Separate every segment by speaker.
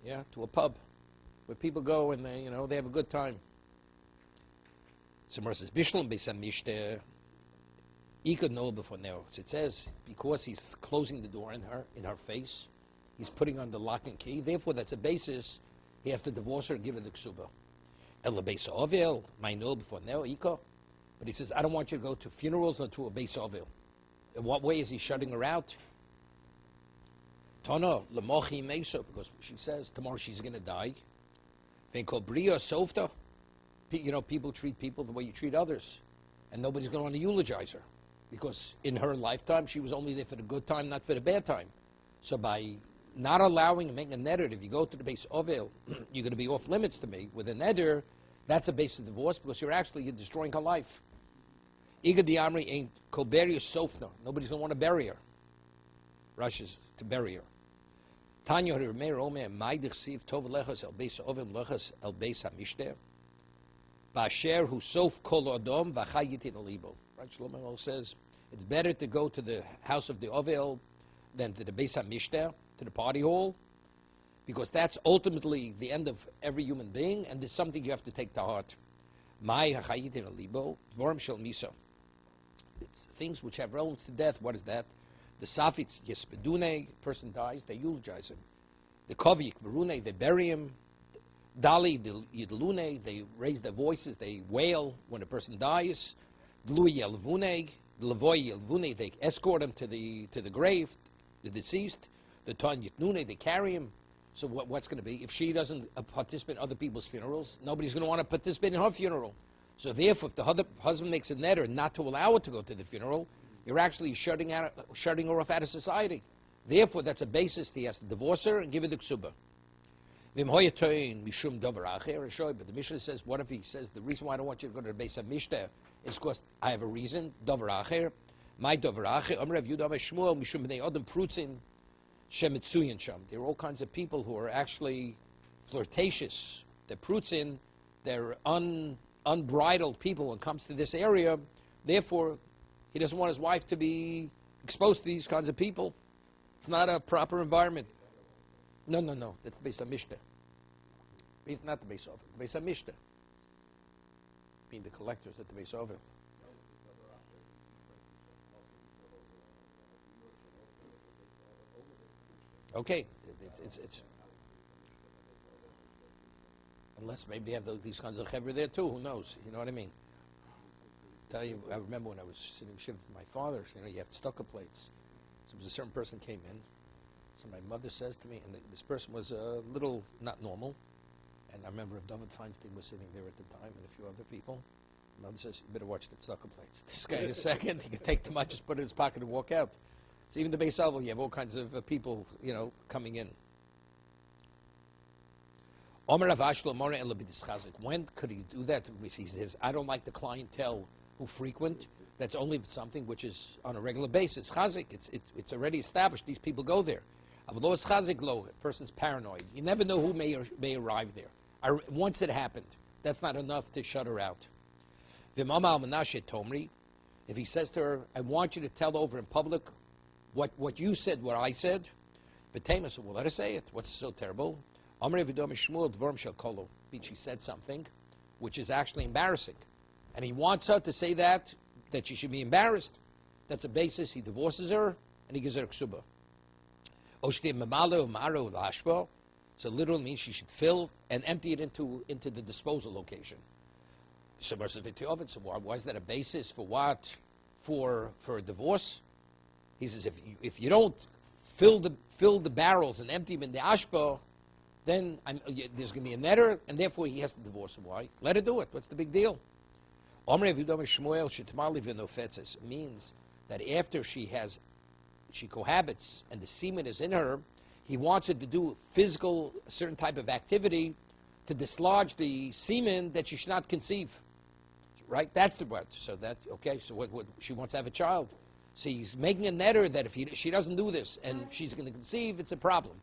Speaker 1: yeah, to a pub where people go and they, they have a good time. So he could know before now. So it says because he's closing the door in her face, he's putting on the lock and key. Therefore, that's a basis. He has to divorce her and give her the ksuba. But he says, I don't want you to go to funerals or to a beis avil. In what way is he shutting her out? Tana lemochi meso, because she says tomorrow she's going to die. People treat people the way you treat others, and nobody's going to want to eulogize her, because in her lifetime she was only there for the good time, not for the bad time. So by not allowing and making a neder, if you go to the beis avil, you're going to be off limits to me with a neder. That's a basis of divorce, because you're destroying her life. Iga di Amri ain't Koberius Sofna. Nobody's going to want to bury her. Rushes to bury her. Tanya Remeir Omer Maidich Siv Tov Lechas El Beis Ovim Lechas El Beis HaMishter Basher Hu Sof Kol Adom Vachayitin Alibo. Right, Shlomo says it's better to go to the house of the Ovel than to the Beis HaMishter, to the party hall, because that's ultimately the end of every human being, and there's something you have to take to heart. Mai Hachayitin Alibo Dvorim Shel Misa. It's things which have relevance to death. What is that? The Safitz Yespedune, person dies, they eulogize him. The Kovik Berune, they bury him. Dali Yidlune, they raise their voices, they wail when a person dies. Dlui Yelvune, the Levoy Yelvune, they escort him to the grave, the deceased. The Ton Yitnune, they carry him. So what's going to be? If she doesn't participate in other people's funerals, nobody's going to want to participate in her funeral. So therefore, if the husband makes a neder not to allow her to go to the funeral, you're actually shutting her off out of society. Therefore, that's a basis. He has to divorce her and give her the ksuba. But the Mishnah says, what if he says, the reason why I don't want you to go to the Beis HaMishter is because I have a reason. Davar acher. My davar acher. Amrav Yudav Shmuel mishum bnei adam prutzin shemitzuyin sham. There are all kinds of people who are actually flirtatious. They're prutzin. They're unbridled people when it comes to this area. Therefore, he doesn't want his wife to be exposed to these kinds of people. It's not a proper environment. No. That's the Beis HaMishter. It's not the Beis Avil. The Beis HaMishter. Being the collectors at the Beis Avil. Okay. It's unless maybe they have these kinds of chevra there too. Who knows? You know what I mean? I remember when I was sitting shiva with my father, you have stucco plates. So a certain person came in. So my mother says to me, and this person was a little not normal. And I remember David Feinstein was sitting there at the time, and a few other people. My mother says, you better watch the stucco plates. This guy in a second, he could take too much, just put it in his pocket and walk out. So even the Beis Avil, you have all kinds of people, coming in. When could he do that? He says, I don't like the clientele who frequent. That's only something which is on a regular basis. Chazik, it's already established. These people go there. A person's paranoid. You never know who may arrive there. Once it happened, that's not enough to shut her out. If he says to her, I want you to tell over in public what you said, what I said, well, let her say it. What's so terrible? She said something which is actually embarrassing. And he wants her to say that she should be embarrassed. That's a basis. He divorces her, and he gives her a ksuba. So literally means she should fill and empty it into the disposal location. So why is that a basis for what? For a divorce? He says if you don't fill the barrels and empty them in the ashba, then there's going to be a netter, and therefore he has to divorce her. Why? Let her do it. What's the big deal? Means that after she cohabits and the semen is in her, he wants her to do a certain type of activity to dislodge the semen that she should not conceive. Right? That's the word. So that's okay. So what she wants to have a child. So he's making a netter that if she doesn't do this and she's going to conceive, it's a problem.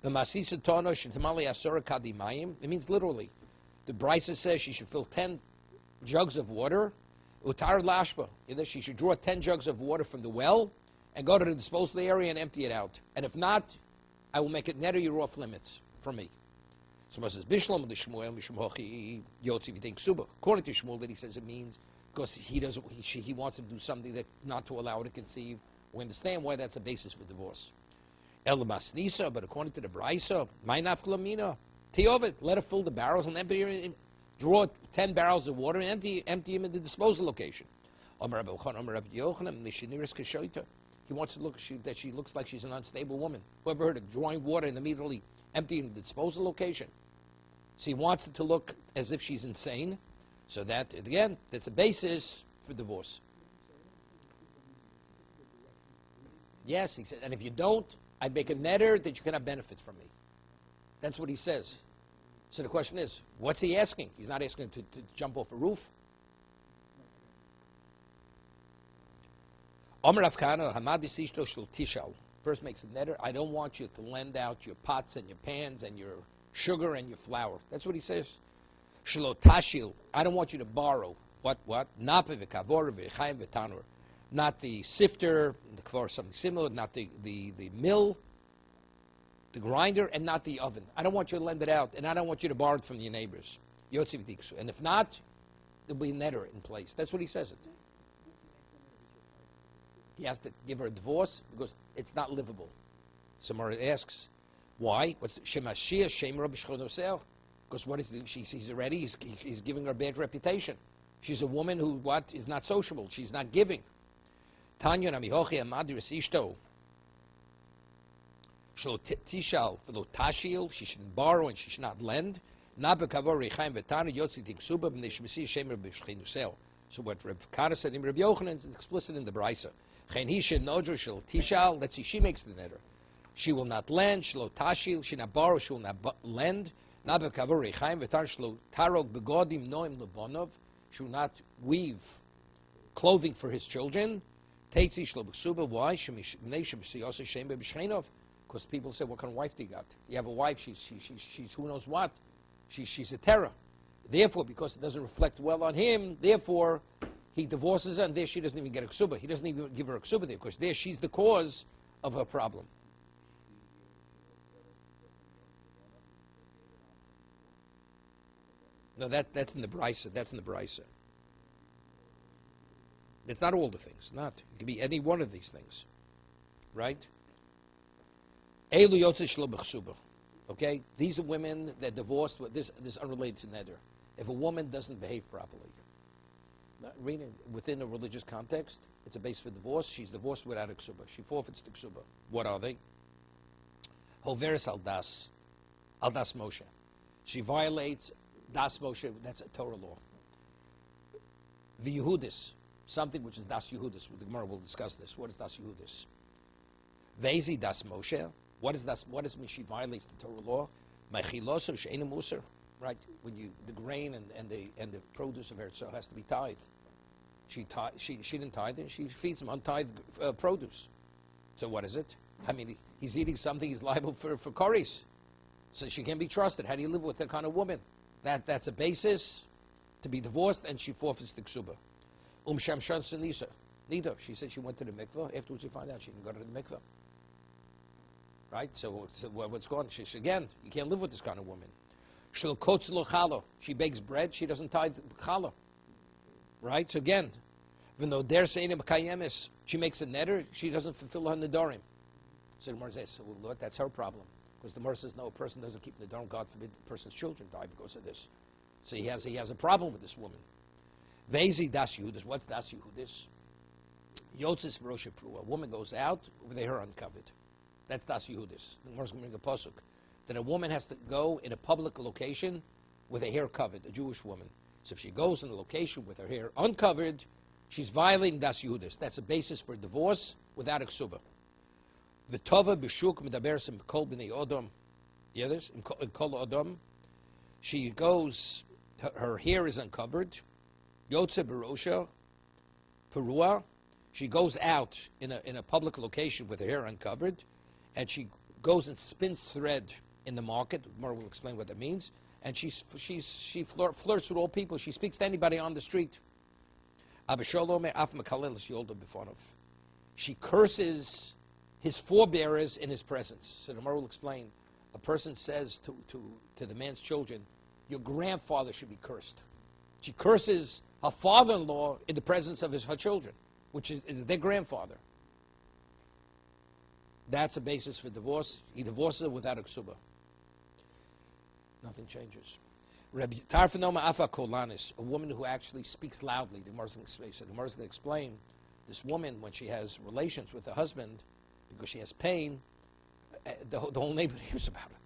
Speaker 1: The Masisa Tono Shintamali Asura Kadimayim. It means literally. The Brisa says she should fill 10 jugs of water. Utar Lashba. She should draw 10 jugs of water from the well and go to the disposal area and empty it out. And if not, I will make it netter, you're off limits. from me. So it says, Bishlam the Shmuel, Mishmochi, Yotzi V'Tein Ksuba. According to Shmuel, that he says it means because he wants to do something that not to allow her to conceive. We understand why that's a basis for divorce. El Masnisa, but according to the Braisa, Mainaf Klamina, Teovet, let her fill the barrels and empty, draw 10 barrels of water and empty them in the disposal location. He wants to look that she looks like she's an unstable woman. Whoever heard of drawing water and immediately emptying the disposal location? So he wants it to look as if she's insane. So that, again, that's a basis for divorce. Yes, he said, and if you don't, I make a netter that you can have benefits from me. That's what he says. So the question is, what's he asking? He's not asking to jump off a roof. First makes a netter. I don't want you to lend out your pots and your pans and your sugar and your flour. That's what he says. Shlotashil. I don't want you to borrow. What? Not the sifter, or something similar, not the mill, the grinder, and not the oven. I don't want you to lend it out, and I don't want you to borrow it from your neighbors. And if not, there'll be a netter in place. That's what he says. He has to give her a divorce because it's not livable. Somebody asks, why? What's Shemashia, Shem Rabbi Shchonosel? Because what is she's already, he's giving her a bad reputation. She's a woman who, is not sociable. She's not giving. Tanya Namihochi Amadi Resishto. Tishal Velo Tashil, she shouldn't borrow and she should not lend. Nabekavor Rechaim Vetana Yotzi Tiksuba B'Neshmesi Shem Rabbi Shchonosel. So what Rabbi Kalatsky said in Rabbi Yochanan is explicit in the Braisa. Let's see, she makes the netter. She will not lend, she will not borrow, she will not lend. She will not weave clothing for his children. Why? Because people say, what kind of wife do you got? You have a wife, she's who knows what. She's a terror. Therefore, because it doesn't reflect well on him, therefore, he divorces her, and there she doesn't even get a ksuba. He doesn't even give her a ksuba there, because there she's the cause of her problem. No, that's in the Brisa. That's in the Brisa. It's not all the things. Not. It could be any one of these things. Right? Elu yotze shlo b'chsuba. Okay? These are women that divorced. This unrelated to neder. If a woman doesn't behave properly, within a religious context, it's a base for divorce. She's divorced without a ksuba. She forfeits the ksuba. What are they? Hoveres al das Moshe. She violates das Moshe. That's a Torah law. V'Yehudis, something which is das Yehudis. The Gemara will discuss this. What is das Yehudis? Vezi das Moshe. What does mean? She violates the Torah law. Mechiloso she'ena musar. Right, when the grain and the produce of her so has to be tithed. She didn't tithe it. She feeds him untithed produce. So what is it? I mean, he's eating something. He's liable for curries. So she can't be trusted. How do you live with that kind of woman? That's a basis to be divorced, and she forfeits the ksuba. Shamshan Sanisa. Neither. She said she went to the mikveh. Afterwards, you find out she didn't go to the mikveh. Right. So what's going on? She said, again, you can't live with this kind of woman. She bakes bread, she doesn't tithe challah. Right? So again, even though they're saying she makes a netter, she doesn't fulfill her nedarim. So the Gemara says, well, Lord, that's her problem. Because the Gemara says, no, a person doesn't keep nedarim, God forbid the person's children die because of this. So he has a problem with this woman. Vezi das Yehudis. What's das Yehudis? Yotzis v'rosh pruah. A woman goes out with her hair uncovered. That's das Yehudis. The Gemara's going to bring a pasuk that a woman has to go in a public location with her hair covered, a Jewish woman. So if she goes in a location with her hair uncovered, she's violating das Yehudis. That's a basis for divorce without a ksuba. V'tova b'shuk medaberes kol b'nei odom. You hear this? In kol odom. She goes, her hair is uncovered. Yotze b'rosha perua. She goes out in a public location with her hair uncovered, and she goes and spins thread in the market. More will explain what that means. And she flirts with all people. She speaks to anybody on the street. She curses his forebearers in his presence. So the Gemara will explain. a person says to the man's children, your grandfather should be cursed. She curses her father-in-law in the presence of her children, which is their grandfather. That's a basis for divorce. He divorces her without a ksuba. Nothing changes. Tarfanoma afa kolanis, a woman who actually speaks loudly. The Gemara is going to explain this woman, when she has relations with her husband, because she has pain, the whole neighborhood hears about it.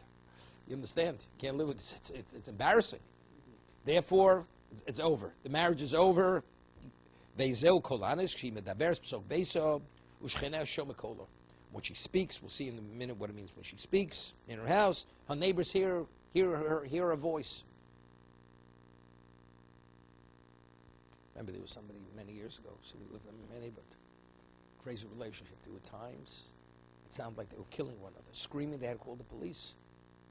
Speaker 1: You understand? You can't live with this. It's embarrassing. Therefore, it's over. The marriage is over. When she speaks, we'll see in a minute what it means when she speaks in her house. Her neighbors hear her voice. Remember, there was somebody many years ago, so we lived in many, but crazy relationship. There were times it sounded like they were killing one another, screaming. They had to call the police.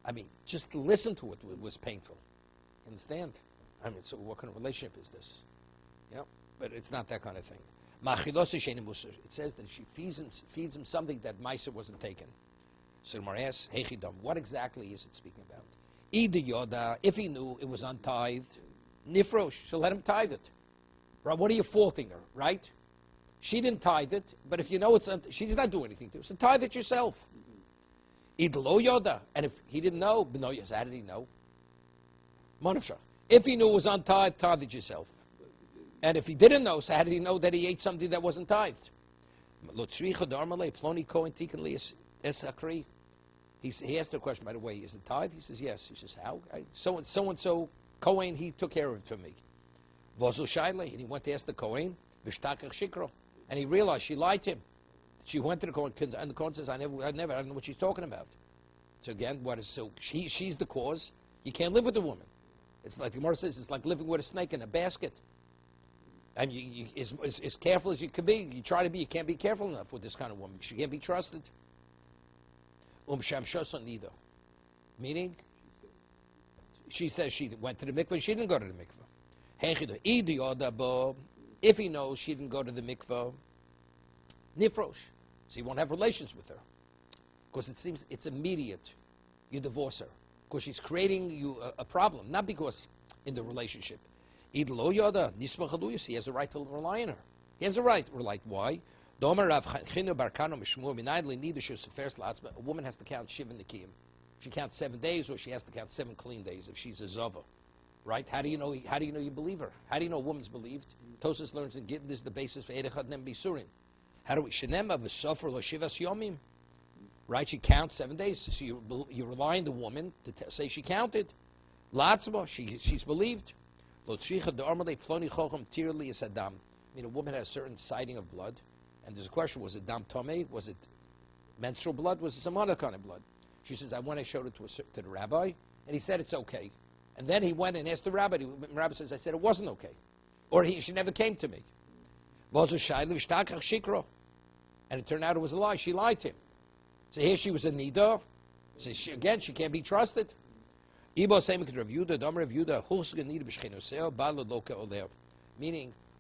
Speaker 1: I mean, just to listen to it was painful. You understand? I mean, so what kind of relationship is this? Yeah, but it's not that kind of thing. It says that she feeds him something that Meiser wasn't taken. So Gemara asks, Hechidam, what exactly is it speaking about? Ida Yoda, if he knew it was untithed, Nifrosh, so let him tithe it. Right? What are you faulting her, right? She didn't tithe it, but if you know she's not doing anything to it, so tithe it yourself. Ida Lo Yoda, and if he didn't know, how did he know? Manavsha. If he knew it was untithed, tithe it yourself. And if he didn't know, so how did he know that he ate something that wasn't tithed? He asked the question, by the way, is it tithed? He says, yes. He says, how? So-and-so Kohen, he took care of it for me. And he went to ask the Kohen, and he realized she lied to him. She went to the Kohen, and the Kohen says, I don't know what she's talking about. So again, she's the cause. You can't live with a woman. It's like the Gemara says, it's like living with a snake in a basket. And you as careful as you can be. You try to be, you can't be careful enough with this kind of woman. She can't be trusted. Meaning, she says she went to the mikveh, she didn't go to the mikveh. If he knows she didn't go to the mikveh, nifrosh, so he won't have relations with her. Because it seems it's immediate. You divorce her. Because she's creating you a problem, not because in the relationship. He has a right to rely on her. He has a right. We're like, why? A woman has to count Shiva Nikiyim. She counts 7 days, or she has to count 7 clean days if she's a Zava. Right? How do you know you believe her? How do you know a woman's believed? Tosas learns in Gittin, this is the basis for Erechad Nem Bisurim. How do we Shenema v'Sofer lo Shivas Yomim? Right? She counts 7 days. So you rely on the woman to say she counted. Latzma, she's believed. I mean, a woman has a certain sighting of blood, and there's a question: was it dam tomei? Was it menstrual blood? Was it some other kind of blood? She says, I went and showed it to the rabbi, and he said it's okay. And then he went and asked the rabbi. The rabbi says, I said it wasn't okay, or she never came to me. And it turned out it was a lie. She lied to him. So here she was a nida. So she can't be trusted. Meaning,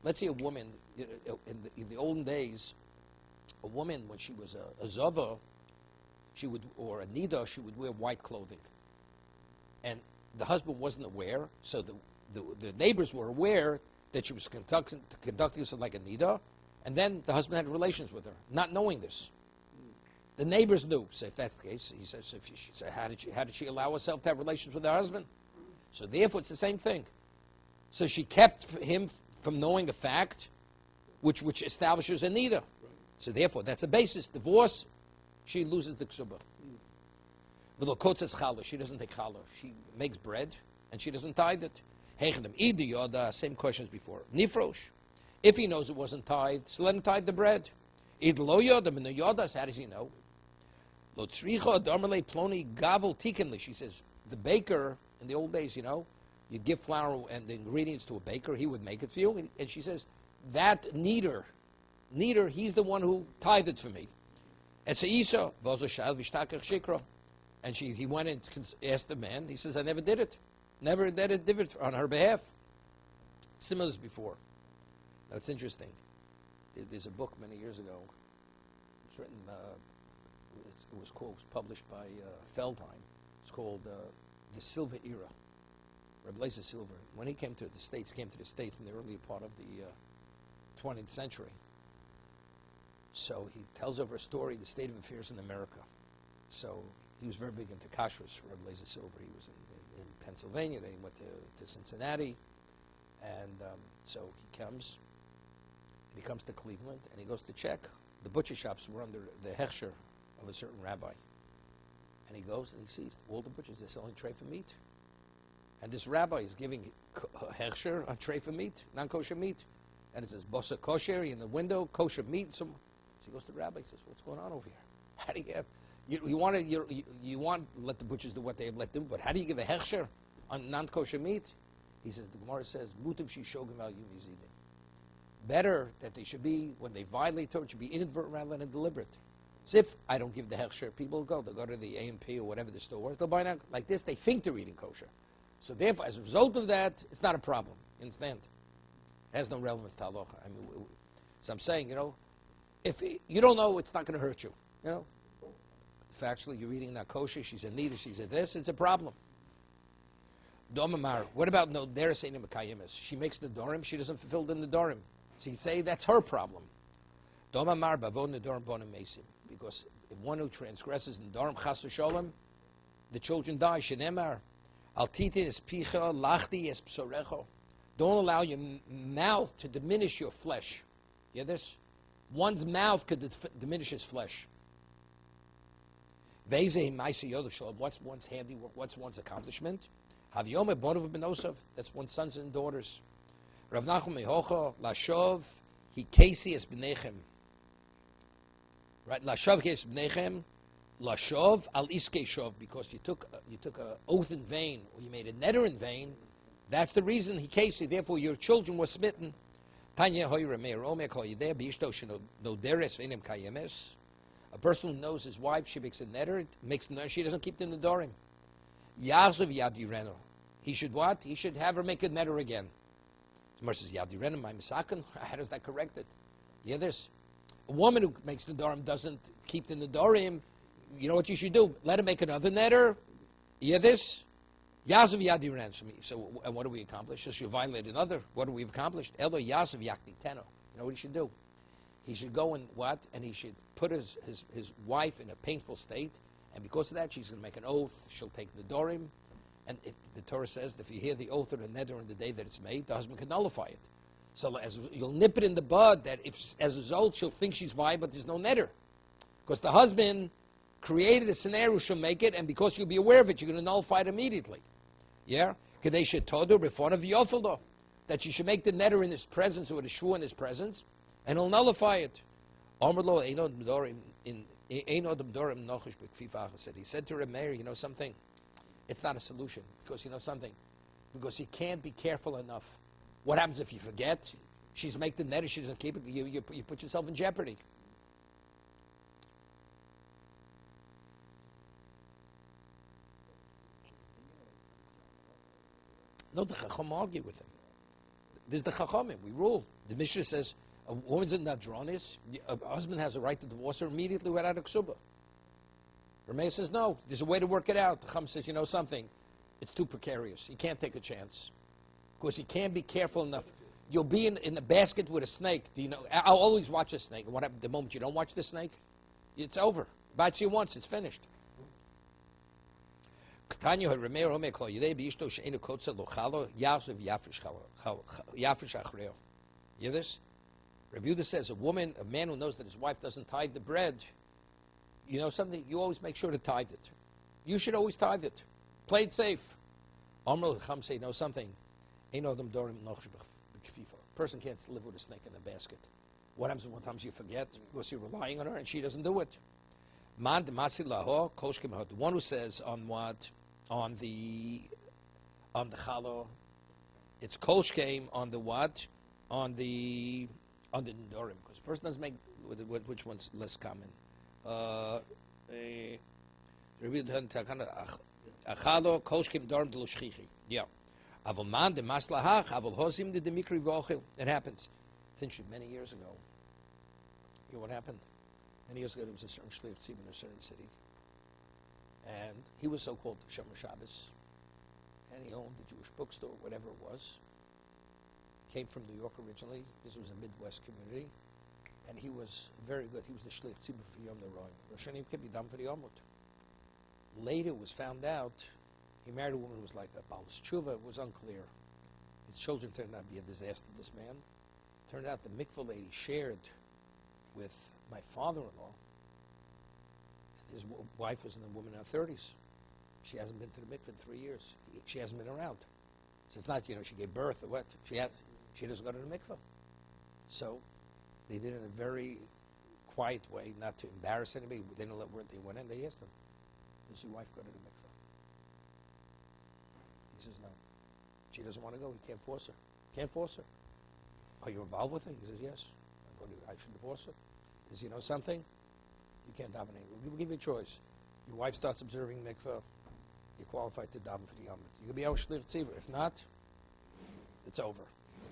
Speaker 1: let's say a woman, in the olden days, a woman, when she was a zava, or a nida, she would wear white clothing. And the husband wasn't aware, so the neighbors were aware that she was conducting herself like a nida, and then the husband had relations with her, not knowing this. The neighbors knew. So if that's the case, he says, how did she allow herself to have relations with her husband? So therefore, it's the same thing. So she kept him from knowing a fact, which establishes a nida. Right. So therefore, that's a basis. Divorce, she loses the ksuba. She doesn't take challah. She makes bread, and she doesn't tithe it. Same question as before. Nifrosh. If he knows it wasn't tithed, so let him tithe the bread. How does he know? She says, the baker, in the old days, you'd give flour and the ingredients to a baker, he would make it for you. And she says, that kneader, he's the one who tithed it for me. And so Isa, and he went and asked the man, he says, I never did it. Never did it on her behalf. Similar as before. Now it's interesting. There's a book many years ago. It was written. It was published by Feldheim. called the Silver Era. Rabbi Eliezer Silver, when he came to the States in the earlier part of the 20th century. So he tells over a story, the state of affairs in America. So he was very big into kashrus, Rabbi Eliezer Silver. He was in Pennsylvania, then he went to Cincinnati, and so he comes to Cleveland, and he goes to check. The butcher shops were under the hechsher of a certain rabbi. And he goes and he sees all the butchers, they're selling trefa meat. And this rabbi is giving hechsher on trefa meat, non-kosher meat. And it says, bosa kosher in the window, kosher meat. So he goes to the rabbi and says, what's going on over here? How do you have, you want to let the butchers do what they let them, but how do you give a hechsher on non-kosher meat? He says, the Gemara says, mutiv shishogim al yum yizidim. Better that they should be, when they violate Torah, it should be inadvertent rather than deliberate. So if I don't give the hechsher, people will go. They'll go to the A&P or whatever the store was. They'll buy now like this. They think they're eating kosher. So therefore, as a result of that, it's not a problem. You understand? It has no relevance to halacha. I mean, so I'm saying, if you don't know, it's not going to hurt you. If actually you're eating not kosher, she's a need, she's a this, it's a problem. Domamar. What about no deresein mekayemes? She makes the dorim, she doesn't fulfill the dorim. So you say that's her problem. Domamar bavon nedorim bonim mesim. Because if one who transgresses nedorim chas v'sholem, the children die. Shenemar al titin es picha lachti es psorecho. Don't allow your mouth to diminish your flesh. You hear this? One's mouth could diminish his flesh. What's one's handiwork? What's one's accomplishment? That's one's sons and daughters. Rav Nachum Mehocha Lashov Hikesi es b'nechem. Right, Lashov Hikesi b'nechem. Lashov al iskei shov, because you took a oath in vain, or you made a neder in vain. That's the reason Hikesi. Therefore, your children were smitten. Tanya hoyre meir omer kol yidei b'ishto sheno deres v'inem kayemes. A person who knows his wife, she makes a neder, she doesn't keep the nedarim. Yazav yad yireno. He should what? He should have her make a neder again. Gemara says yad yireno my misaken. How does that correct it? You hear this? A woman who makes the nedarim doesn't keep the nedarim. You know what you should do? Let her make another neder. You hear this? Yazav yad yireno. So and what do we accomplish? So she violate another. What do we accomplished? Elo yazav yakni teno. You know what he should do? He should go and what? And he should put his wife in a painful state. And because of that, she's going to make an oath. She'll take the dorim. And if the Torah says that if you hear the oath or the neder on the day that it's made, the husband can nullify it. So you'll nip it in the bud that if, as a result, she'll think she's vile, but there's no neder. Because the husband created a scenario, she'll make it, and because you'll be aware of it, you're going to nullify it immediately. Yeah? They should tell her before of the offer, that you should make the neder in his presence or the shua in his presence, and he'll nullify it. He said to Remeir, you know something? It's not a solution. Because you know something? Because you can't be careful enough. What happens if you forget? She's making the neder, she doesn't keep it, you put yourself in jeopardy. No, the Chacham argue with him. There's the Chachamim, we rule. The Mishnah says, a woman's in Nadronis, a husband has a right to divorce her immediately without a ksuba. Rameir says, no, there's a way to work it out. The Chacham says, you know something? It's too precarious. You can't take a chance. Because you can't be careful enough. You'll be in a basket with a snake. Do you know? I'll always watch a snake. What happens the moment you don't watch the snake? It's over. Bites you once, it's finished. You hear this? Rabbi Yehuda says a man who knows that his wife doesn't tithe the bread, you know something? You always make sure to tithe it. You should always tithe it. Play it safe. Amr Chacham say, know something? A person can't live with a snake in a basket. What happens when sometimes you forget because you're relying on her and she doesn't do it? The one who says on what? On the challah, it's kol shkeim on the what? On the nedarim, because the person doesn't make which one's less common. Achalo kol shkeim nedarim delo shchichi. Yeah. Avol man de maslahach avol hozim de mikri v'ochil. It happens. It's interesting. Many years ago, you know what happened? Many years ago, there was a certain shliach tzibur in a certain city. And he was so-called Shomer Shabbos, and he owned a Jewish bookstore, whatever it was. Came from New York originally. This was a Midwest community. And he was very good. He was the Shlich Tzibur for Yom Neroim. Rosh Hashanah could be done for the Yomut. Later it was found out he married a woman who was like a Baal Tshuva. It was unclear. His children turned out to be a disaster, this man. Turned out the mikveh lady shared with my father-in-law. His wife was a woman in her 30s. She hasn't been to the mikveh in 3 years. She hasn't been around. So it's not, she gave birth or what. She doesn't go to the mikveh. So they did it in a very quiet way, not to embarrass anybody. They didn't let word they went in. They asked him, does your wife go to the mikveh? He says, no. She doesn't want to go. He can't force her. Can't force her. Are you involved with her? He says, yes. I should divorce her. Does you know something? You can't daven anymore. We'll give you a choice. Your wife starts observing mikveh. You're qualified to daven for the Yom. You can be our Shlich Tzibur. If not, it's over.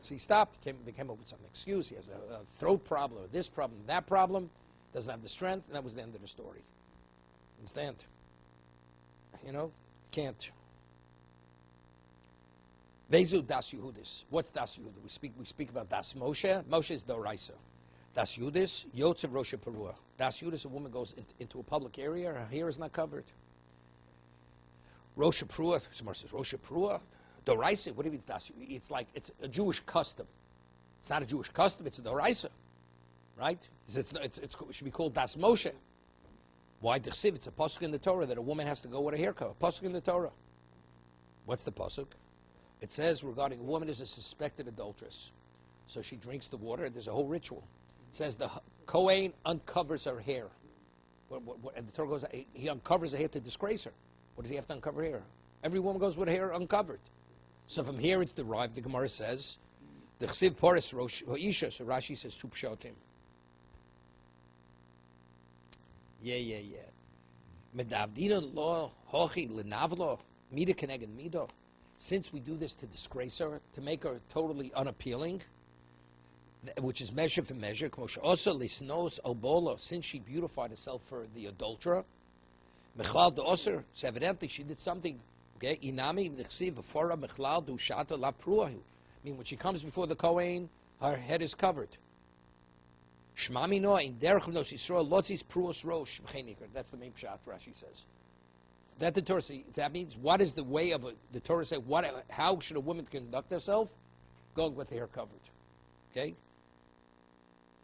Speaker 1: So he stopped. They came up with some excuse. He has a throat problem, or this problem, that problem. Doesn't have the strength, and that was the end of the story. Understand? Can't. Vezu das Yehudis. What's das Yehudis? We speak about das Moshe. Moshe is Doraisa. Das Yehudis, Yotzev Rosh Perua. Das Yehudis, a woman goes into a public area, her hair is not covered. Rosh Perua, someone says, Rosh Perua? Doraisa, what do you mean das Yehudis? It's a Jewish custom. It's not a Jewish custom, it's a Doraisa. Right? It should be called das Moshe. Why? It's a pasuk in the Torah that a woman has to go with a hair cover. Pasuk in the Torah. What's the pasuk? It says regarding a woman is a suspected adulteress. So she drinks the water. There's a whole ritual. It says the Kohen uncovers her hair. And the Torah goes, he uncovers her hair to disgrace her. What does he have to uncover hair? Every woman goes with her hair uncovered. So from here it's derived, the Gemara says, the Chsiv Poris Rosh Ha'isha, so Rashi says, two pshatim. Yeah. Medavdina lo hochi lenavlo, mida keneged mido. Since we do this to disgrace her, to make her totally unappealing, which is measure for measure, also lisnos obolo, since she beautified herself for the adulterer, mechlal de oser, so evidently she did something. Okay, inami v'chsiv v'fora mechlal du shata la pruahu. I mean, when she comes before the Kohen, her head is covered. Shmami no in derech nos Yisrael lotzis pruos rosh v'cheniker. That's the main pshat Rashi says. That the Torah says, that means what is the way of the Torah say? How should a woman conduct herself? Going with the hair covered. Okay.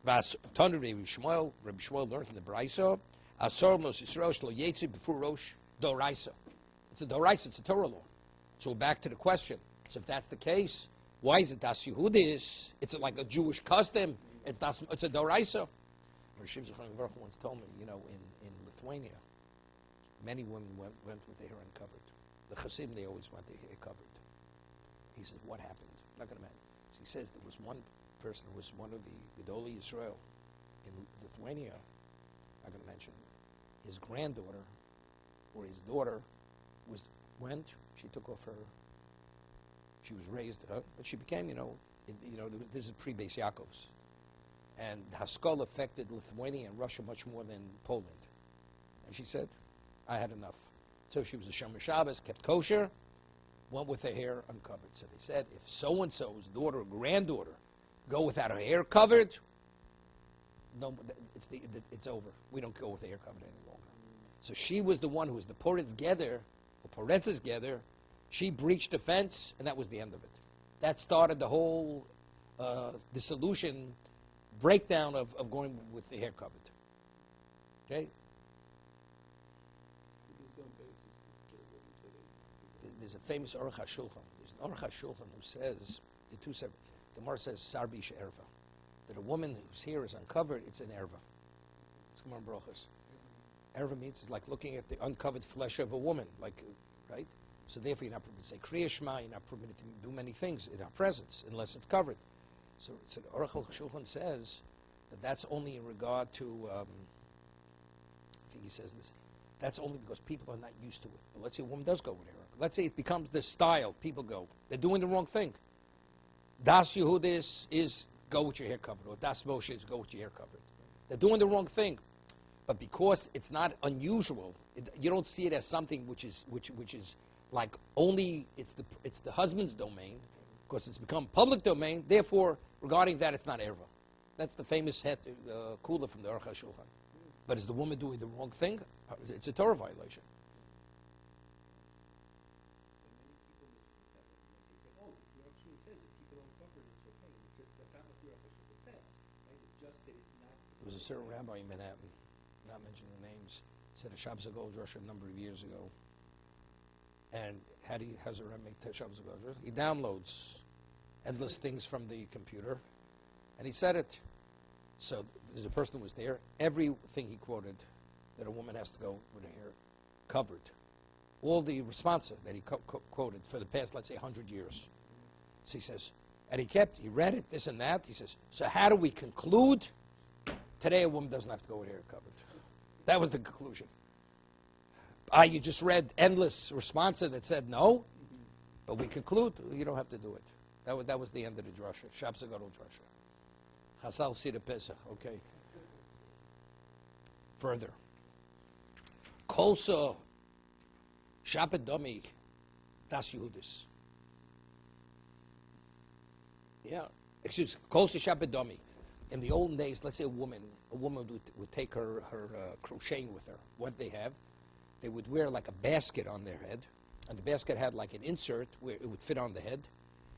Speaker 1: Rabbi Shmuel learned from the Brayso. Asor los Yisrael shlo yetzi before rosh doraisa. It's a doraisa. It's a Torah law. So back to the question. So if that's the case, why is it das Yehudis? It's like a Jewish custom. It's a doraisa. Rashi once told me, in Lithuania, many women went with their hair uncovered. The Chassidim, they always want their hair covered. He says, what happened? I'm not going to mention. So he says there was one person who was one of the Gedolei Yisrael in Lithuania. I'm going to mention. His granddaughter, or his daughter, she took off her, she was raised up, but she became, this is pre-Beis Yaakov's. And Haskell affected Lithuania and Russia much more than Poland. And she said, I had enough. So she was a Shomer Shabbos, kept kosher, went with her hair uncovered. So they said, if so-and-so's daughter or granddaughter go without her hair covered, no, it's over. We don't go with the hair covered any longer. So she was the one who was the Poretz Geder, or Poretz's Geder. She breached the fence, and that was the end of it. That started the whole dissolution, breakdown of going with the hair covered. Okay? There's a famous Aruch HaShulchan. There's an Aruch HaShulchan who says, the Gemara says, Sarbish Erva. That a woman whose hair is uncovered, it's an Erva. It's Gemara Brochus. Erva means it's like looking at the uncovered flesh of a woman, right? So therefore you're not permitted to say Kriya Shema, you're not permitted to do many things in our presence, unless it's covered. So Aruch HaShulchan says that that's only in regard to, I think he says this, that's only because people are not used to it. But let's say a woman does go with hair. Let's say it becomes the style. People go. They're doing the wrong thing. Das Yehudis is go with your hair covered. Or Das Moshe is go with your hair covered. They're doing the wrong thing. But because it's not unusual, you don't see it as something which is like only it's the husband's domain, because it's become public domain. Therefore, regarding that, it's not erva. That's the famous kula from the Aruch HaShulchan. But is the woman doing the wrong thing? It's a Torah violation. There was a certain rabbi in Manhattan, not mentioning names, said a Shabbos Agol Drasha a number of years ago. And how's a rabbi make Shabbos Agol Drasha? He downloads endless things from the computer, and he said it. So there's a person who was there. Everything he quoted that a woman has to go with her hair covered. All the responsa that he quoted for the past, let's say, 100 years. So he says, and he read it, this and that. He says, so how do we conclude? Today a woman doesn't have to go with hair covered. That was the conclusion. You just read endless responsa that said no, but we conclude you don't have to do it. That was the end of the drasha. Shabbos Gadol drasha. Chasal Sira Pesach. Okay. Further. Kolsa Shabbat Domi Das Yehudis. Yeah. Excuse me. Kolsa Shabbat Domi. In the olden days, let's say a woman would take her crocheting with her. What they have, they would wear like a basket on their head, and the basket had like an insert where it would fit on the head,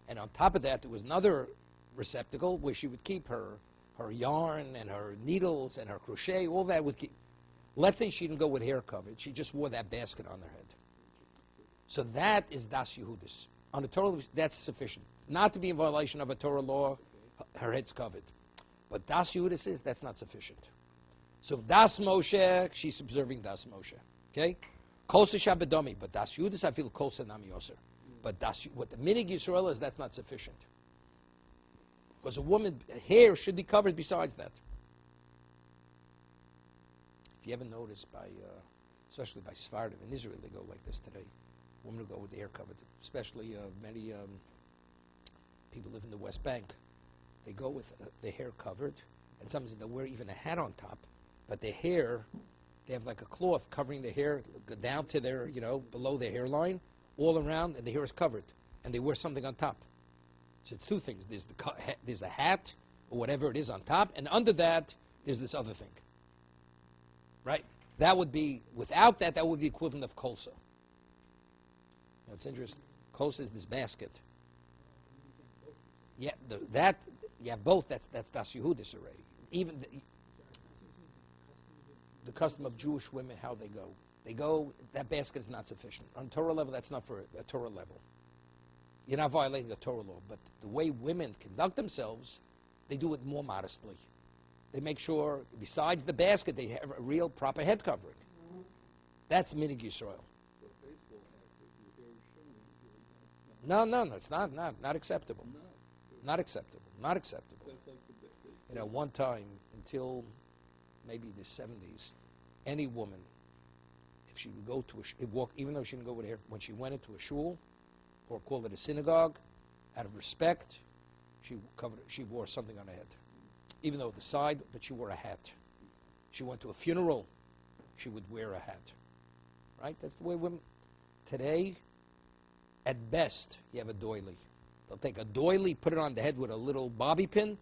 Speaker 1: and on top of that there was another receptacle where she would keep her yarn and her needles and her crochet, all that would keep. Let's say she didn't go with hair covered, she just wore that basket on her head. So that is Das Yehudis. On the Torah, that's sufficient. Not to be in violation of a Torah law, her head's covered. But Das Yehudis is, that's not sufficient. So Das Moshe, she's observing Das Moshe. Okay? Kolsa Shabbadomi, but Das Yehudis, I feel Kolsa Nam Yoser. But what the Minig Yisrael is, that's not sufficient. Because a woman's hair should be covered besides that. If you ever notice, especially by Sephardim in Israel, they go like this today. Women will go with the hair covered, especially many people live in the West Bank. They go with the hair covered, and sometimes they'll wear even a hat on top, but their hair, they have like a cloth covering the hair down to their, below their hairline, all around, and the hair is covered, and they wear something on top. So it's two things. There's a hat, or whatever it is on top, and under that, there's this other thing. Right? That would be, without that, that would be equivalent of kolsa. Now, it's interesting. Kolsa is this basket. Yeah, both. That's Das Yehudis already. Even the custom of Jewish women, how they go. That basket is not sufficient. On Torah level, that's not for a Torah level. You're not violating the Torah law, but the way women conduct themselves, they do it more modestly. They make sure, besides the basket, they have a real proper head covering. That's Minig Yisrael. No, it's not acceptable. Not acceptable. Not acceptable. One time, until maybe the 70s, any woman, if she would go to even though she didn't go with hair, when she went into a shul, or called it a synagogue, out of respect, she wore something on her head. Even though the side, but she wore a hat. She went to a funeral, she would wear a hat. Right? That's the way women. Today, at best, you have a doily. They'll take a doily, put it on the head with a little bobby pin.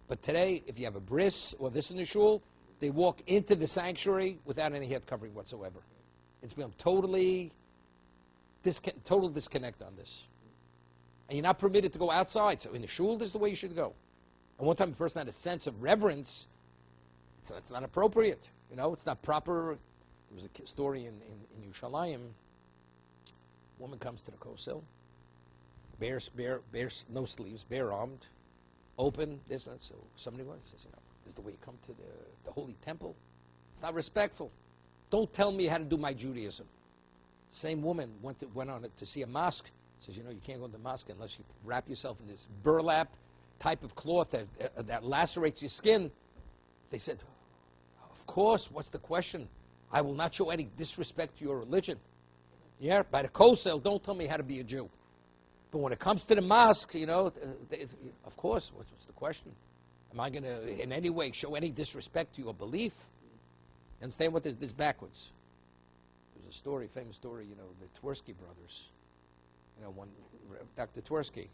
Speaker 1: But today, if you have a bris or this in the shul, they walk into the sanctuary without any head covering whatsoever. It's become total disconnect on this. And you're not permitted to go outside. So in the shul, this is the way you should go. And one time a person had a sense of reverence. It's not appropriate. It's not proper. There was a story in Yerushalayim. A woman comes to the kosel. Bare, no sleeves, bare-armed, open, this and that. So somebody says, this is the way you come to the holy temple. It's not respectful. Don't tell me how to do my Judaism. Same woman went on to see a mosque. Says, you can't go to the mosque unless you wrap yourself in this burlap type of cloth that lacerates your skin. They said, of course, what's the question? I will not show any disrespect to your religion. Yeah, by the kosel, don't tell me how to be a Jew. But when it comes to the mosque, of course, what's the question? Am I going to in any way show any disrespect to your belief? Understand what this backwards? There's a story, famous story, the Twersky brothers. One Dr. Twersky,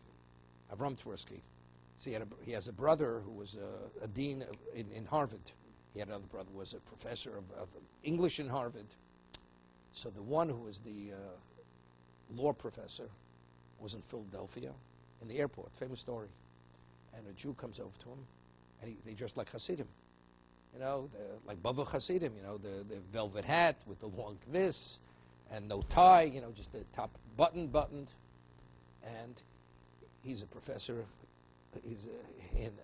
Speaker 1: Avram Twersky. See, he has a brother who was a dean in Harvard. He had another brother who was a professor of English in Harvard. So the one who was the law professor was in Philadelphia, in the airport, famous story. And a Jew comes over to him, and they dress like Hasidim. Like Bava Hasidim, the velvet hat with the long this, and no tie, just the top buttoned. And he's a professor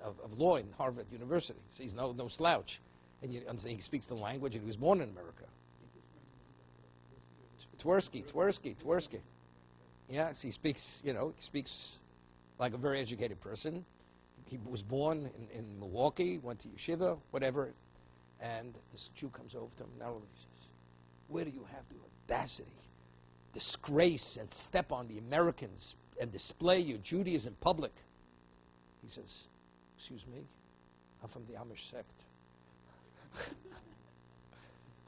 Speaker 1: of law in Harvard University. So he's no slouch. And I'm saying he speaks the language, and he was born in America. Twersky. Yeah, so he speaks like a very educated person. He was born in Milwaukee, went to yeshiva, whatever. And this Jew comes over to him, not only says, where do you have the audacity, disgrace, and step on the Americans and display your Judaism in public? He says, excuse me, I'm from the Amish sect.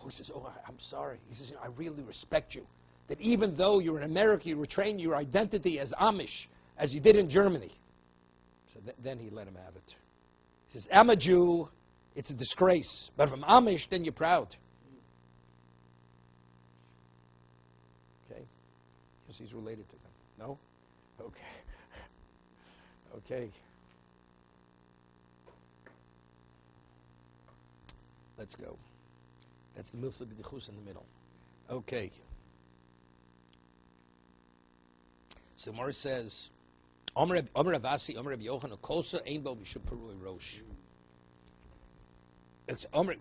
Speaker 1: He says, I'm sorry. He says, I really respect you. That even though you're in America, you retain your identity as Amish, as you did in Germany. So then he let him have it. He says, I'm a Jew, it's a disgrace. But if I'm Amish, then you're proud. Okay? Because he's related to them. No? Okay. Okay. Let's go. That's the Milsa B'dichus in the middle. Okay. So Morris says, Omer Avasi, Omer Rabbi Yochanan, Kolsa Ein Bo Mishum Perui Rosh.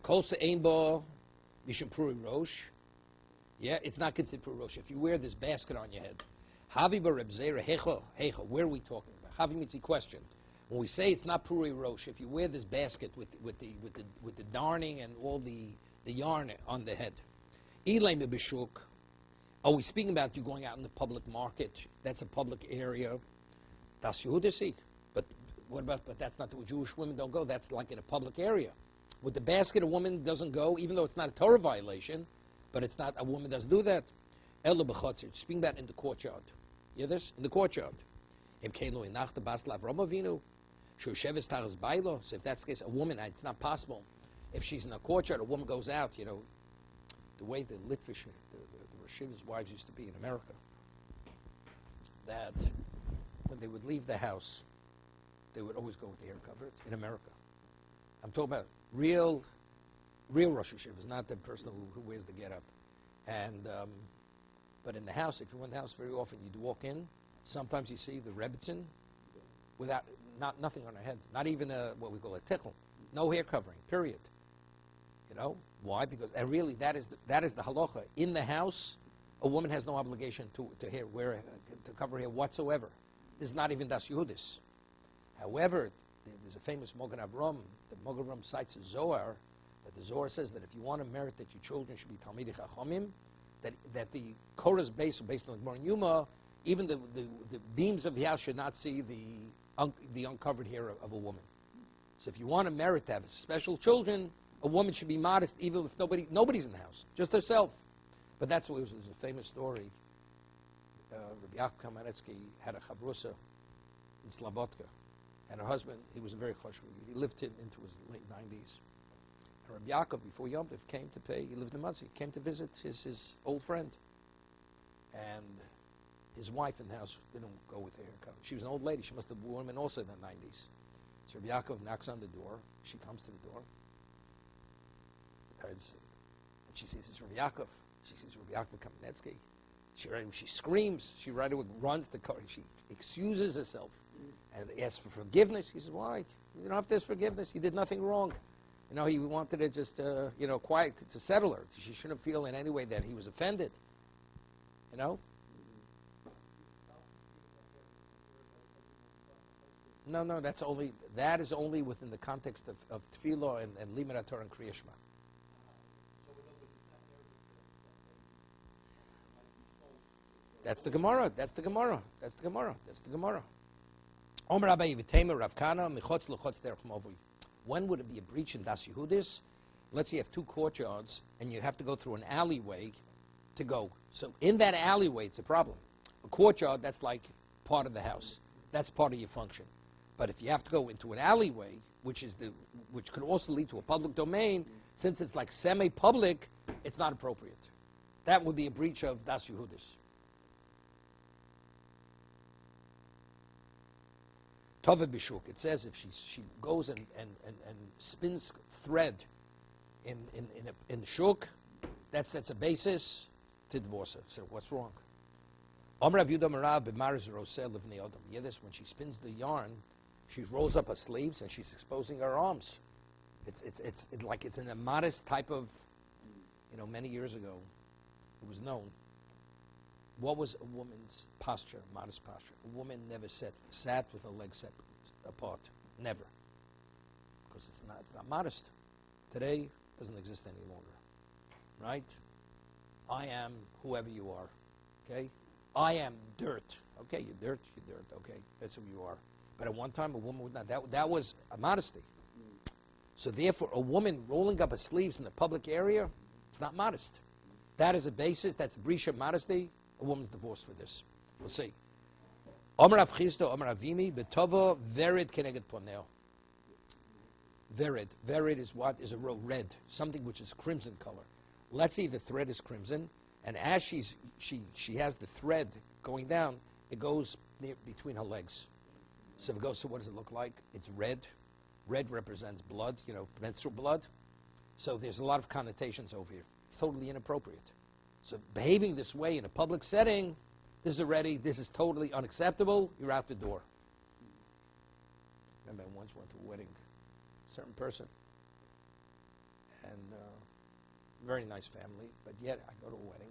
Speaker 1: Kolsa Ein Bo Mishum Perui Rosh. Yeah, it's not considered Perui Rosh. If you wear this basket on your head. Havi Bar Reb Zera, Hecho, where are we talking about? Havi means the question. When we say it's not Perui Rosh, if you wear this basket with the darning and all the yarn on the head. Ilay Mibishuk. Are we speaking about you going out in the public market? That's a public area. Das Yehudasi. But what about, but that's not where Jewish women don't go. That's like in a public area. With the basket, a woman doesn't go, even though it's not a Torah violation, but it's not, a woman doesn't do that. Elo b'chotzir. Speaking about in the courtyard. You hear this? In the courtyard. Im kelo inach the baslav Romavinu. Shusheves taras bailo. So if that's the case, a woman, it's not possible. If she's in a courtyard, a woman goes out, the way the Litvish, the Rashiv's wives used to be in America, that when they would leave the house, they would always go with the hair covered in America. I'm talking about real Rosh Hashivas, not the person who wears the get-up. And but in the house, if you went in the house very often, you'd walk in. Sometimes you see the Rebbitzin without nothing on her head, not even what we call a tickle, no hair covering. Period. Why? Because really that is the halacha. In the house, a woman has no obligation to cover hair whatsoever. This is not even Das Yehudis. However, there's a famous Mogen Avram. The Mogen Avram cites a Zohar, that the Zohar says that if you want to merit that your children should be Talmidei Chachamim, that the Korah's based on the Gemara and Yuma, even the beams of the house should not see the uncovered hair of a woman. So if you want to merit to have special children, a woman should be modest, even if nobody's in the house, just herself. But that's what it was. There's a famous story. Rabbi Kalatsky had a chavrusa in Slobodka, and her husband, he was a very chashuv. He lived into his late 90s. And Rabbi Yaakov, before Yom Tov, came to pay. He lived in Muzzy. Came to visit his old friend, and his wife in the house didn't go with her hair cover. She was an old lady. She must have worn them also in the 90s. So Rabbi Yaakov knocks on the door. She comes to the door. And she sees Rabbi Yaakov. She sees Rabbi Yaakov Kamenetsky. She screams. She right away runs to car. She excuses herself and asks for forgiveness. He says, "Why? You don't have to ask forgiveness. You did nothing wrong. He wanted to just, quiet to settle her. She shouldn't feel in any way that he was offended. No, that is only within the context of tefillah and limud Torah and Kriya Shema. That's the Gemara. When would it be a breach in Das Yehudis? let's say you have two courtyards, and you have to go through an alleyway to go. So in that alleyway, it's a problem. A courtyard, that's like part of the house. That's part of your function. But if you have to go into an alleyway, which could also lead to a public domain, since it's like semi-public, it's not appropriate. That would be a breach of Das Yehudis. Tova Bishuk, it says if she goes and spins thread in the shuk, that's a basis to divorce her. So what's wrong? Yeah, this when she spins the yarn, she rolls up her sleeves and she's exposing her arms. It's like it's in a modest type of, many years ago, it was known. What was a woman's posture, modest posture? A woman never sat with her legs set apart. Never. Because it's not modest. Today, it doesn't exist any longer. Right? I am whoever you are. Okay? I am dirt. Okay, you're dirt, okay. That's who you are. But at one time, a woman would not. That was a modesty. So therefore, a woman rolling up her sleeves in the public area, it's not modest. That is a basis, that's a breach of modesty. A woman's divorced for this. We'll see. Omer Rav Chisda, Omer Avimi, betova vered keneged poneo. Vered. Vered is what? Is a red. Something which is crimson color. Let's see, the thread is crimson, and as she has the thread going down, it goes between her legs. So what does it look like? It's red. Red represents blood, menstrual blood. So there's a lot of connotations over here. It's totally inappropriate. So behaving this way in a public setting, this is totally unacceptable. You're out the door. Remember, I once went to a wedding, a certain person, and very nice family, but yet I go to a wedding.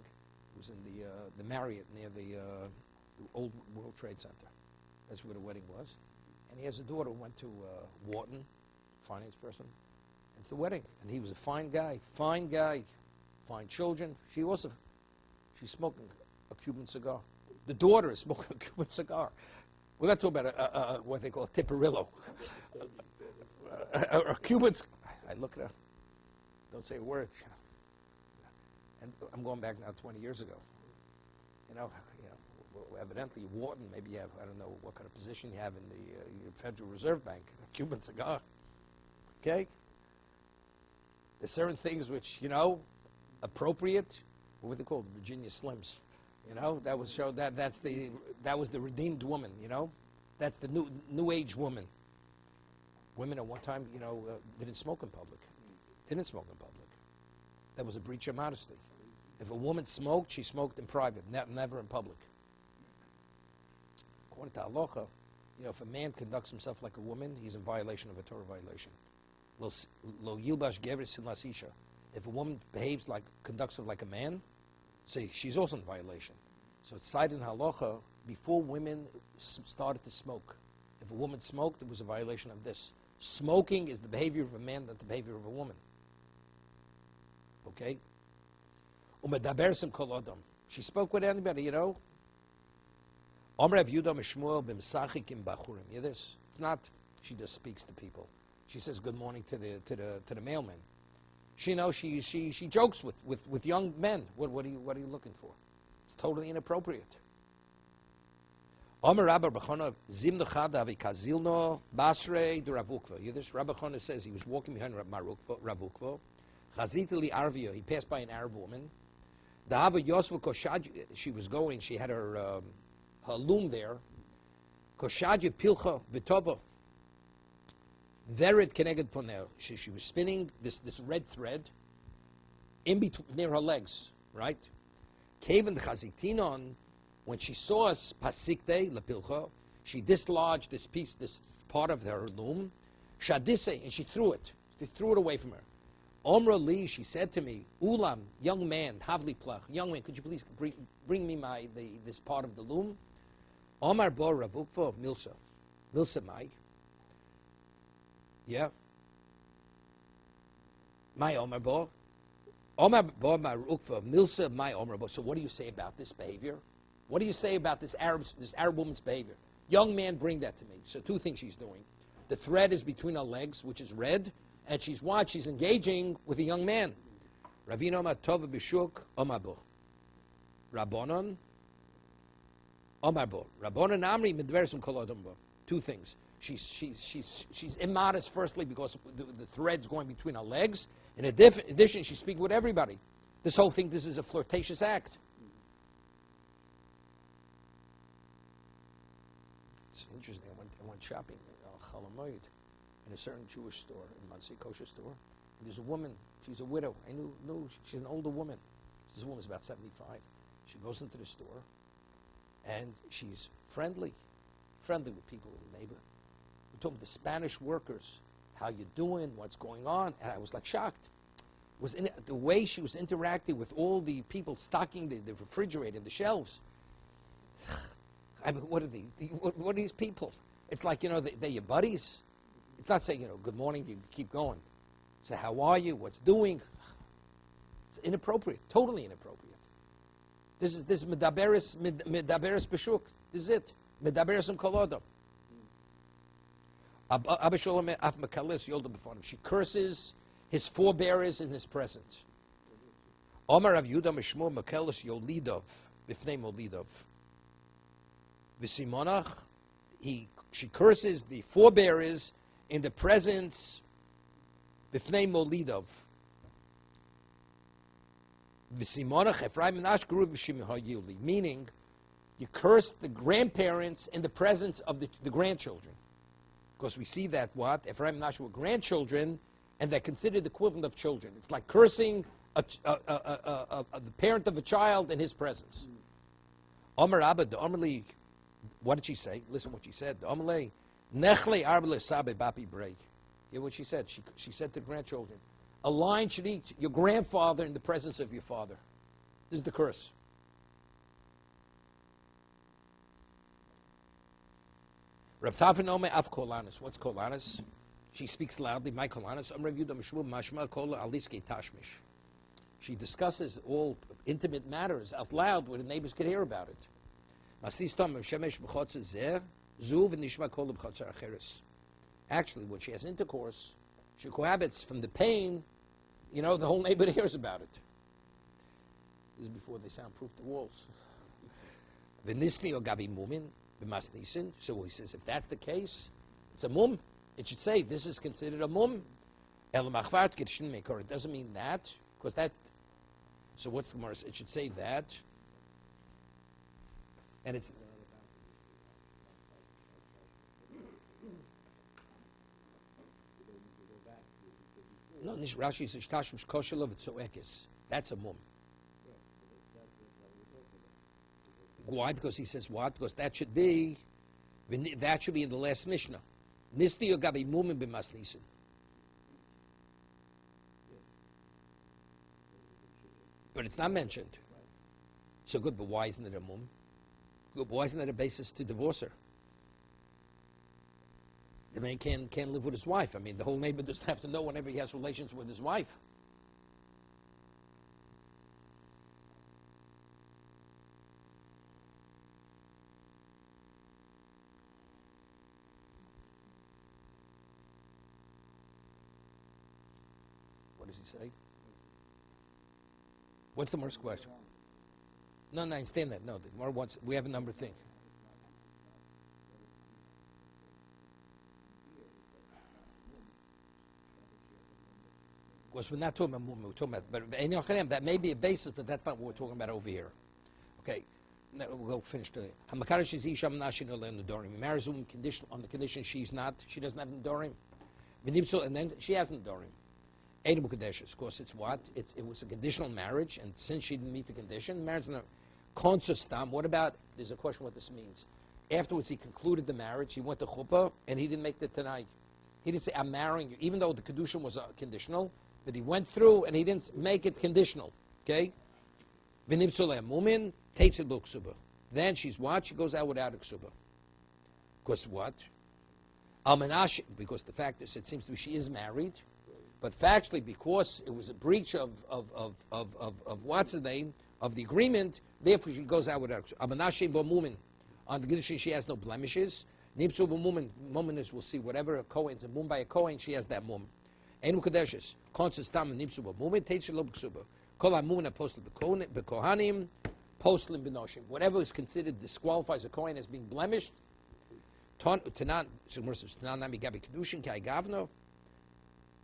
Speaker 1: It was in the Marriott near the old World Trade Center. That's where the wedding was. And he has a daughter who went to Wharton, finance person. It's the wedding. And he was a fine guy, fine children. She's smoking a Cuban cigar. The daughter is smoking a Cuban cigar. We're not talking about what they call a Tiparillo. A Cuban. I look at her, don't say a word. And I'm going back now 20 years ago. Well, evidently Wharton, maybe you have, I don't know what kind of position you have in the Federal Reserve Bank, a Cuban cigar. Okay? There's certain things which, appropriate, what they call Virginia Slims. That was show that was the redeemed woman, That's the new age woman. Women at one time, didn't smoke in public. Didn't smoke in public. That was a breach of modesty. If a woman smoked, she smoked in private, never in public. According to halacha, if a man conducts himself like a woman, he's in violation of a Torah violation. Lo yilbash gever silas isha. If a woman conducts herself like a man, say she's also in violation. So it's cited in halacha before women started to smoke. If a woman smoked, it was a violation of this. Smoking is the behavior of a man, not the behavior of a woman. Okay? She spoke with anybody, Hear this? It's not she just speaks to people. She says good morning to the mailman. She knows she jokes with young men. What are you looking for? It's totally inappropriate. Hear this? Rabbi Chana says he was walking behind Rav Ukva. He passed by an Arab woman. She was going. She had her loom there. Koshadja pilcha v'tova. Vered keneged poneo. She was spinning this red thread in between near her legs, right? Kaven chazitinon. When she saw us pasikte lepilcha, she dislodged this part of her loom. Shadise, and she threw it. She threw it away from her. Omra li, she said to me, Ulam, young man, havli plach, young man, could you please bring me this part of the loom? Omar bo ravukva of Milsa. Milsa mai. Yeah. My Omar bo. Omar bo marukva of Milsa my Omar bo. So what do you say about this behavior? What do you say about this Arab woman's behavior? Young man, bring that to me. So two things she's doing. The thread is between her legs, which is red, and she's what? She's engaging with a young man. Ravina Omar Tova B'Shuk Omar Bo. Rabbanon Omar Bo. Rabbanon Amri Medversum Kolodom Bo. Two things. She's immodest, firstly, because the thread's going between her legs. In addition, she's speaking with everybody. This whole thing, this is a flirtatious act. It's interesting. I went shopping in Chalamoid in a certain Jewish store, in Monsey Kosher store. And there's a woman. She's a widow. I knew she's an older woman. This woman's about 75. She goes into the store, and she's friendly with people in the neighbor. We're talking to the Spanish workers. How you doing? What's going on? And I was like shocked. The way she was interacting with all the people stocking the refrigerator, the shelves. I mean, what are these? What are these people? It's like, they're your buddies. It's not saying, good morning, you keep going. Say, how are you? What's doing? It's inappropriate, totally inappropriate. This is medaberes b'shuk. This is it. Medaberes kolodom. Abba Shalom af mekalis yolda b'fonim. She curses his forebearers in his presence. Omar Rav Yehuda mishmur mekalis yolidov b'fnei molidov. V'simonach, she curses the forebearers in the presence b'fnei molidov. V'simonach Ephraim and Ashkeru b'shim ha'yuli. Meaning, you curse the grandparents in the presence of the grandchildren. Because we see that Ephraim and Manasseh were grandchildren, and they're considered the equivalent of children. It's like cursing the parent of a child in his presence. Omer Abba, the Omerli, what did she say? Listen what she said. The Omerli, Nechle Arbele Sabe Bapi Brei. Hear what she said? She said to the grandchildren, a lion should eat your grandfather in the presence of your father. This is the curse. Reb Tafanome af kolanis. What's kolanis? She speaks loudly. My kolanis. She discusses all intimate matters out loud where the neighbors could hear about it. Actually, when she has intercourse, she cohabits from the pain. The whole neighborhood hears about it. This is before they soundproof the walls. So he says, if that's the case, it's a mum. It should say this is considered a mum. It doesn't mean that, because that. So what's the Mars? It should say that, and it's. No, Rashi says that's a mum. Why? Because he says what? Because that should be in the last Mishnah. Nisti yogabi mumin b'maslisin. But it's not mentioned. So good, but why isn't it a mum? Good, but why isn't that a basis to divorce her? The man can't live with his wife. I mean, the whole neighbor doesn't have to know whenever he has relations with his wife. What does he say? What's the Gemara's question? No, I understand that. No, the Gemara wants. We have a number thing. Of course, we're not talking about movement. We're talking about, but that may be a basis, but that's not what we're talking about over here. Okay, now we'll go finish today. He marries a woman on the condition she doesn't have Nedorim. And then she has Nedorim. Of course, it's what? It was a conditional marriage, and since she didn't meet the condition, marriage is not. Konsistam. What about? There's a question what this means. Afterwards, he concluded the marriage. He went to chuppah, and he didn't make the tanai. He didn't say, "I'm marrying you," even though the kedushin was conditional. But he went through, and he didn't make it conditional. Okay. Mumin takes it ksuba. Then she's what? She goes out without a ksuba. Because what? Almanash. Because the fact is, it seems to be she is married. But factually, because it was a breach of what's the name of the agreement, therefore she goes out without Amanashe Mumin. On the condition she has no blemishes. Nipsu Mumin, Mumin is, we'll see, whatever a Kohen is a mum by a Kohen, she has that mum. Ein Mukadeshes. Konsus Tam Nipsu Mumin Teitzel Lo B'Ksuba. Kol HaMumin Apostle B'Kohanim. Poslim B'Noshim. Whatever is considered disqualifies a Kohen as being blemished. Tanan Nami Gabi Kedushin Kai Gavno.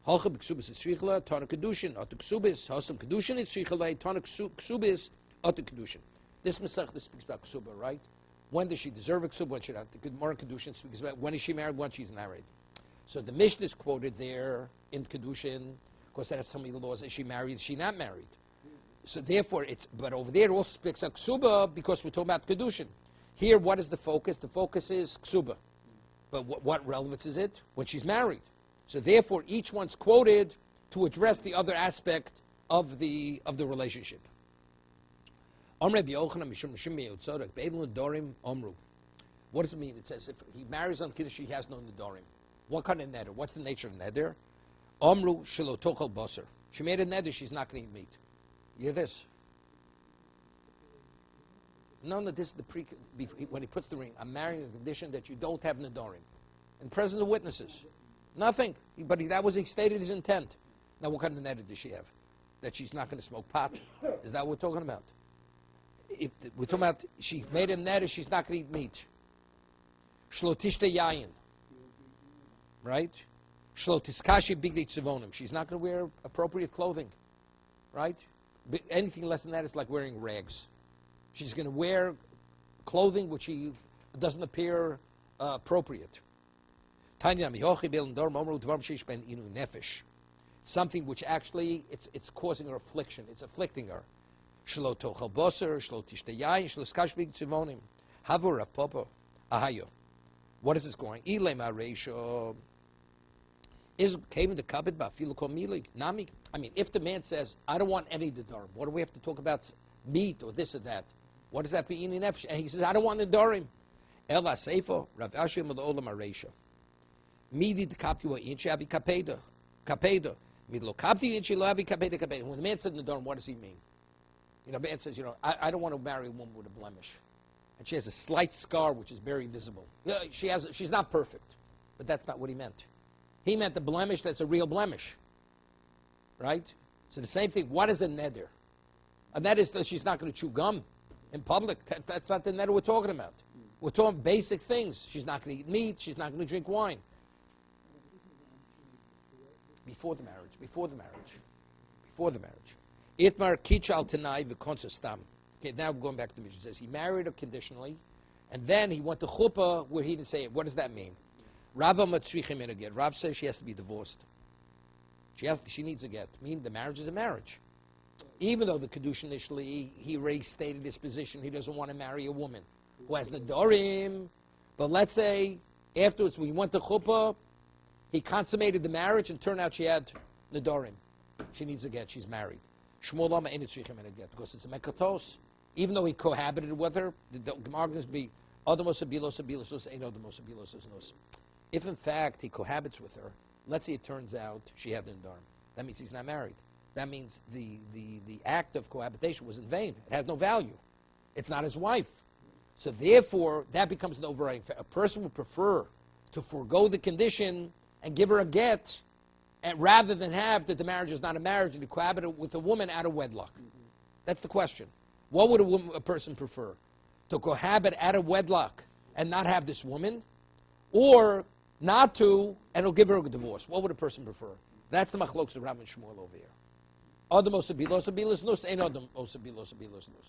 Speaker 1: Halcha B'Ksubis is Shrichla. Tana Kedushin. Otu Ksubis. Hosam Kedushin is Shrichla. Tana Ksubis. Otu Kedushin. This Masechta speaks about Ksuba, right? When does she deserve a Ksuba? When should have the Gemara Kedushin speaks about when is she married? When she's married. So the Mishnah is quoted there in Kedushin. Of course, that has some of the laws. Is she married? Is she not married? So therefore, but over there it also speaks of Ksuba because we're talking about Kedushin. Here, what is the focus? The focus is Ksuba. But what relevance is it? When she's married. So therefore, each one's quoted to address the other aspect of the relationship. What does it mean? It says if he marries on Kiddush, he has no Nedarim. What kind of neder? What's the nature of neder? Omru shelo tochel basar. She made a neder, she's not going to eat meat. You hear this? No, this is when he puts the ring. I'm marrying on the condition that you don't have Nedarim. In presence of witnesses. Nothing. But that was, he stated his intent. Now what kind of neder does she have? That she's not going to smoke pot? Is that what we're talking about? If we're talking about she made a neder, she's not going to eat meat. Shlotishte yayin. Right? Shlotiskashi bigdei tzivonim. She's not going to wear appropriate clothing. Right? Anything less than that is like wearing rags. She's going to wear clothing which doesn't appear appropriate. Something which actually it's causing her affliction. It's afflicting her. What is this going? Is came the kabit nami? I mean, if the man says, I don't want any nedarim, what do we have to talk about meat or this or that? What does that mean in nefesh? And he says, I don't want nedarim. Ela seifo Rav Ashi Olam Areisha. Midi the kapti wa inchi abi kapeda kapeda. Midlo kapti inchi lo abi kapeda kapeda. When the man said nedarim, what does he mean? You know, man says, I don't want to marry a woman with a blemish, and she has a slight scar which is very visible. Yeah, she's not perfect, but that's not what he meant. He meant the blemish that's a real blemish. Right? So the same thing, what is a neder? A neder is that she's not going to chew gum in public. That's not the neder we're talking about. We're talking basic things. She's not going to eat meat. She's not going to drink wine. Before the marriage. Before the marriage. Before the marriage. Itmar kichal tenai v'konsestam. Okay, now going back to the mission. It says he married her conditionally, and then he went to chuppah where he didn't say it. What does that mean? Rava matzrichim in a get. Rav says she has to be divorced. She needs a get. Meaning the marriage is a marriage. Even though the Kedusha initially, he already stated his position, he doesn't want to marry a woman who has nedarim. But let's say afterwards when he went to chuppah, he consummated the marriage and turned out she had nedarim. She needs a get. She's married. Shmuel Lama ain't tzrichim in a get because it's a mekatos. Even though he cohabited with her, the Gemara is be adamos abilos abilos ain't adamos abilos nos. If in fact he cohabits with her, let's say it turns out she had nedarim. That means he's not married. That means the act of cohabitation was in vain. It has no value. It's not his wife. So therefore, that becomes an overriding factor. A person would prefer to forego the condition and give her a get, and rather than have that the marriage is not a marriage and to cohabit with a woman out of wedlock. That's the question. What would a person prefer? To cohabit out of wedlock and not have this woman? Or not to, and he'll give her a divorce? What would a person prefer? That's the machlokes of Rav and Shmuel over here. Adam osabilos abilos nus, ain't adam osabilos abilos nus.